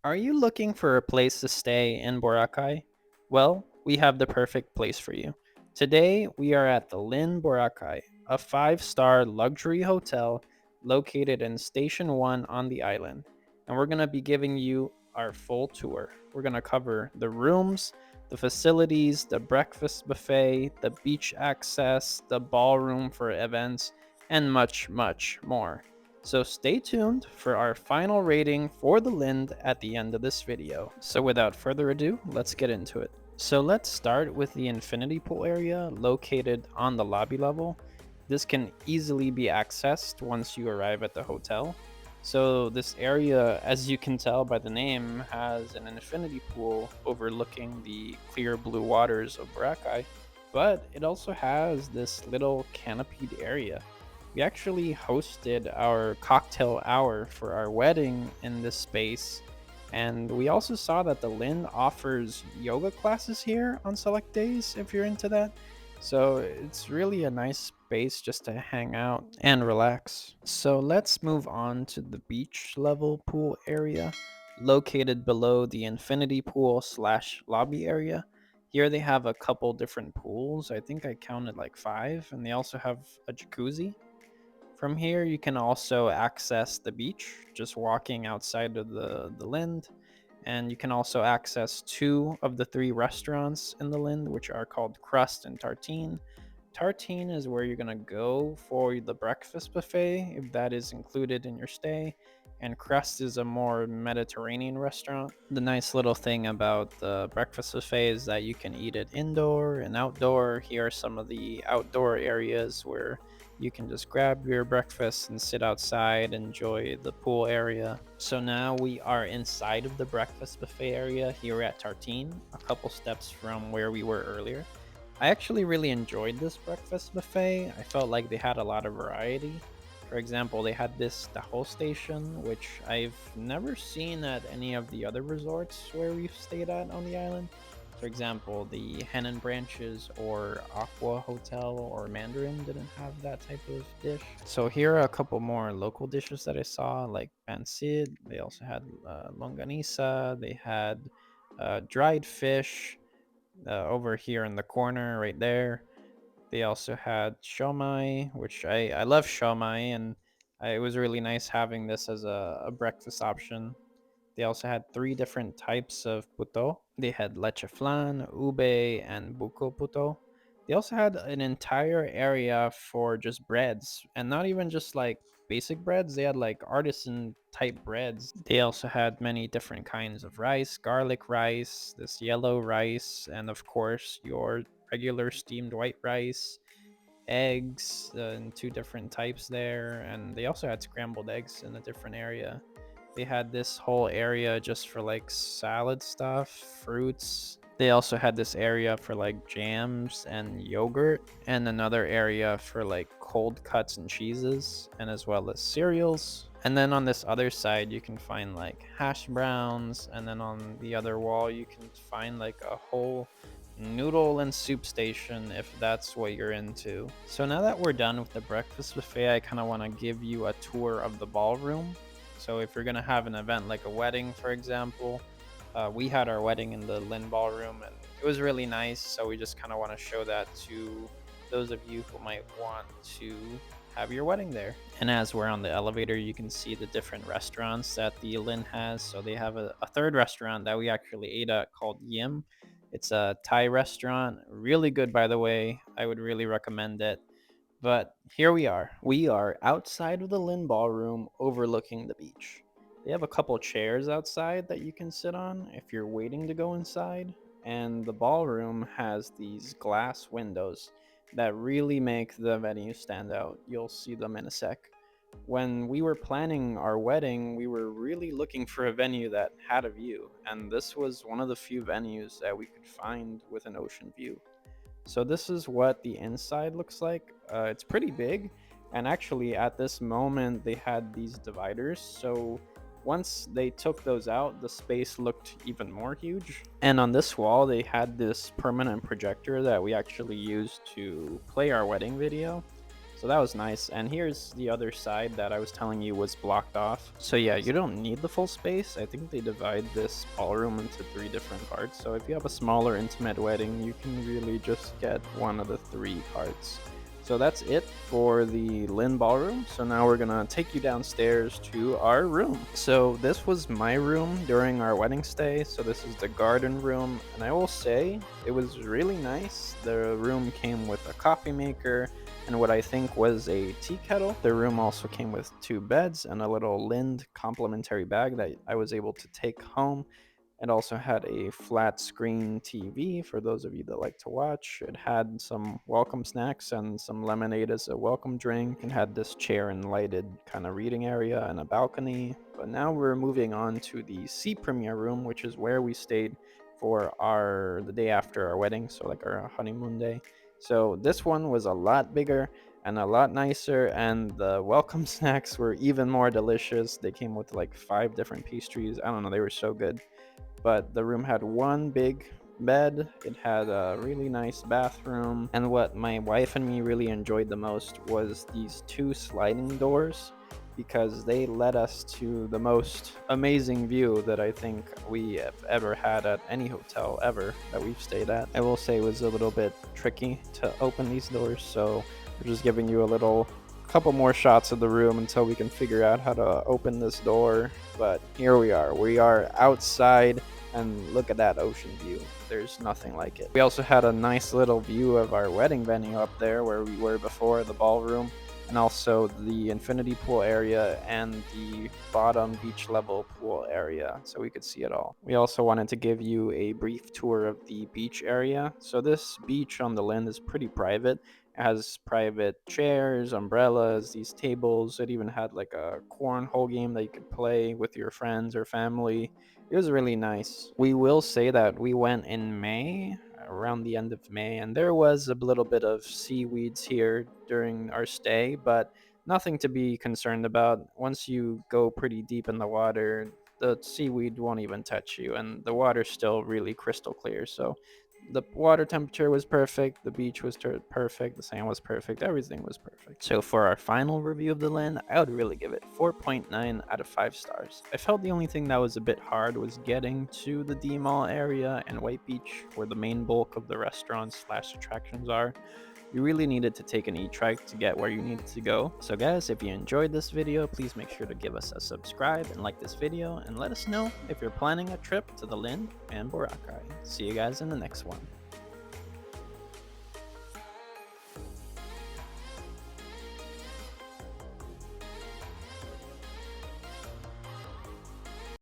Are you looking for a place to stay in Boracay? Well, we have the perfect place for you. Today, we are at the Lind Boracay, a 5-star luxury hotel located in Station 1 on the island. And we're going to be giving you our full tour. We're going to cover the rooms, the facilities, the breakfast buffet, the beach access, the ballroom for events, and much, much more. So stay tuned for our final rating for the Lind at the end of this video. So without further ado, let's get into it. So let's start with the infinity pool area located on the lobby level. This can easily be accessed once you arrive at the hotel. So this area, as you can tell by the name, has an infinity pool overlooking the clear blue waters of Boracay, but it also has this little canopied area. We actually hosted our cocktail hour for our wedding in this space, and we also saw that the Lynn offers yoga classes here on select days if you're into that. So it's really a nice space just to hang out and relax. So let's move on to the beach level pool area located below the infinity pool slash lobby area. Here they have a couple different pools. I think I counted like five, and they also have a jacuzzi. From here, you can also access the beach just walking outside of the Lind, and you can also access two of the three restaurants in the Lind, which are called Crust and Tartine. Tartine is where you're gonna go for the breakfast buffet, if that is included in your stay. And Crust is a more Mediterranean restaurant. The nice little thing about the breakfast buffet is that you can eat it indoor and outdoor. Here are some of the outdoor areas where you can just grab your breakfast and sit outside, enjoy the pool area. So now we are inside of the breakfast buffet area here at Tartine, a couple steps from where we were earlier. I actually really enjoyed this breakfast buffet. I felt like they had a lot of variety. For example, they had this taho station, which I've never seen at any of the other resorts where we've stayed at on the island. For example, the Hen and Branches or Aqua Hotel or Mandarin didn't have that type of dish. So here are a couple more local dishes that I saw, like pancit. They also had longanisa. They had dried fish over here in the corner right there. They also had shomai, which I love shomai, and it was really nice having this as a breakfast option. They also had three different types of puto. They had leche flan, ube, and buko puto. They also had an entire area for just breads, and not even just like basic breads. They had like artisan type breads. They also had many different kinds of rice, garlic rice, this yellow rice, and of course your regular steamed white rice, eggs in two different types there, and they also had scrambled eggs in a different area. They had this whole area just for like salad stuff, fruits. They also had this area for like jams and yogurt, and another area for like cold cuts and cheeses, and as well as cereals. And then on this other side, you can find like hash browns, and then on the other wall, you can find like a whole noodle and soup station if that's what you're into. So now that we're done with the breakfast buffet, I kind of want to give you a tour of the ballroom. So if you're gonna have an event like a wedding, for example, we had our wedding in the Lynn Ballroom, and it was really nice. So we just kind of want to show that to those of you who might want to have your wedding there. And as we're on the elevator, you can see the different restaurants that the Lynn has. So they have a third restaurant that we actually ate at called Yim. It's a Thai restaurant, really good, by the way. I would really recommend it. But here we are. We are outside of the Lynn Ballroom overlooking the beach. They have a couple chairs outside that you can sit on if you're waiting to go inside. And the ballroom has these glass windows that really make the venue stand out. You'll see them in a sec. When we were planning our wedding, we were really looking for a venue that had a view, and this was one of the few venues that we could find with an ocean view. So this is what the inside looks like. It's pretty big, and actually at this moment they had these dividers. So once they took those out, the space looked even more huge. And on this wall, they had this permanent projector that we actually used to play our wedding video. So that was nice. And here's the other side that I was telling you was blocked off. So yeah, you don't need the full space. I think they divide this ballroom into 3 different parts. So if you have a smaller intimate wedding, you can really just get one of the 3 parts. So that's it for the Lind Ballroom. So now we're gonna take you downstairs to our room. So this was my room during our wedding stay. So this is the garden room, and I will say it was really nice. The room came with a coffee maker and what I think was a tea kettle. The room also came with 2 beds and a little Lind complimentary bag that I was able to take home. It also had a flat screen TV for those of you that like to watch. It had some welcome snacks and some lemonade as a welcome drink, and had this chair and lighted kind of reading area and a balcony. But now we're moving on to the sea premiere room, which is where we stayed for the day after our wedding, so like our honeymoon day. So this one was a lot bigger and a lot nicer, and the welcome snacks were even more delicious. They came with like 5 different pastries. I don't know, they were so good. But the room had one big bed, it had a really nice bathroom, and what my wife and me really enjoyed the most was these 2 sliding doors, because they led us to the most amazing view that I think we have ever had at any hotel ever that we've stayed at. I will say it was a little bit tricky to open these doors, so we're just giving you a little couple more shots of the room until we can figure out how to open this door. But here we are. We are outside, and look at that ocean view. There's nothing like it. We also had a nice little view of our wedding venue up there where we were before, the ballroom, and also the infinity pool area and the bottom beach level pool area, so we could see it all. We also wanted to give you a brief tour of the beach area. So this beach on the Lind is pretty private. It has private chairs, umbrellas, these tables. It even had like a cornhole game that you could play with your friends or family. It was really nice. We will say that we went in May, around the end of May, and there was a little bit of seaweeds here during our stay, but nothing to be concerned about. Once you go pretty deep in the water, the seaweed won't even touch you, and the water's still really crystal clear. So the water temperature was perfect, the beach was perfect, the sand was perfect, everything was perfect. So for our final review of the Lind, I would really give it 4.9 out of 5 stars. I felt the only thing that was a bit hard was getting to the D Mall area and White Beach, where the main bulk of the restaurants / attractions are. You really needed to take an e-trike to get where you needed to go. So guys, if you enjoyed this video, please make sure to give us a subscribe and like this video, and let us know if you're planning a trip to the Lind and Boracay. See you guys in the next one.